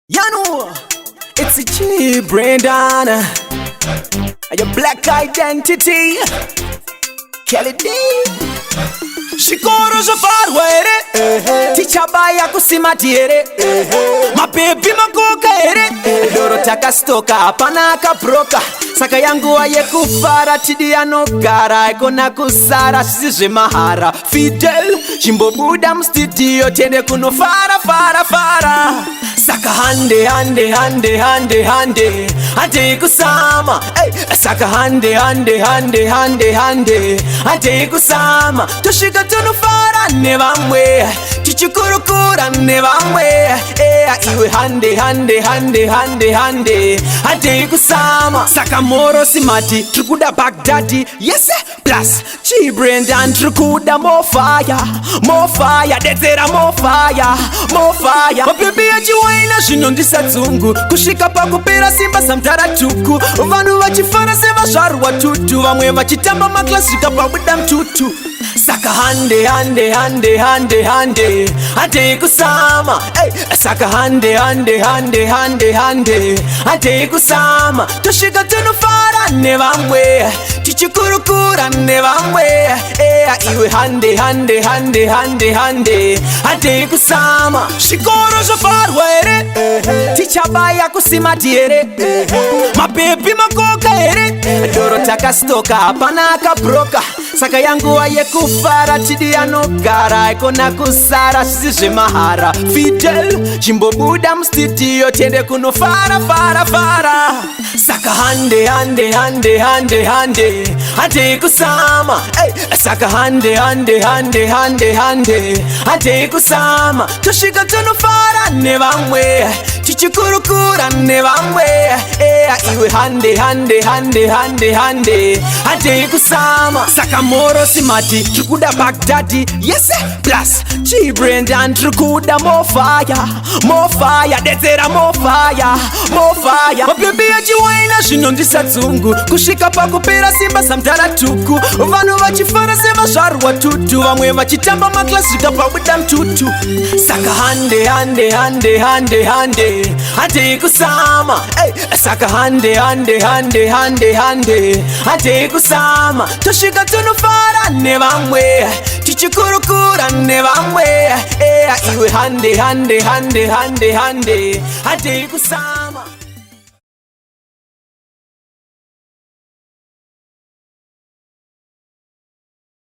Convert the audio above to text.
You know, it's a G, Brendan. Your black identity, Kelly D. Shikoro Jafarwere, Ticha Baya Kusimatiere, my baby Makoka, Doro Takastoka, Panaka Broka, Sakayangu Ayekufara, Tidiano Gara, Kona Kusara, Sije Mahara, Fidel, Jimbo Budam Studio, Tene Kuno Fara, Fara. Saka hande, ante kusama. Saka hande, ante kusama. Toshika tunufara nevamwe, chichukurukura nevamwe. Iwe hande, ante kusama. Saka moro simati, trukuda Baghdadi, yes plus G Brendan trukuda more fire, dezera more fire. Mabibi ya jiwaina shinondisa tungu, kushika pa kupira simba samtaratuku. Vanu wachifara seva sharu watutu, vamwe wachitamba maklasika pa budam tutu. Saka hande, ante kusama. Saka hande, ante kusama. Toshika tunufara nevamwe, chichukurukura nevamwe. Iwe hande, ante kusama. Shikoro Jafarwere, Ticha Baya Kusimatiere, my baby Makoka, Doro Takastoka, Panaka Broka, Sakayangu Ayekufara, Tidiano Gara, Kona Kusara, Sije Mahara, Fidel, Jimbo Budam Studio, Tende Kuno Fara. Saka hande, ante kusama. Saka hande, ante kusama. Toshika tunufara nevamwe, chichukurukura nevamwe. Iwe hande, ante kusama. Saka moro simati, trukuda Baghdadi, yes plus G Brendan trukuda more fire, dezera more fire. Mabibi ya jiwaina shinondisa tungu, kushika pa kupira simba samtaratuku. Vanu wachifara seva sharu watutu, vamwe wachitamba maklasika pa budam tutu. Saka hande, ante kusama. Saka hande, ante kusama. Toshika tunufara nevamwe, chichukurukura nevamwe. Iwe hande, ante kusama.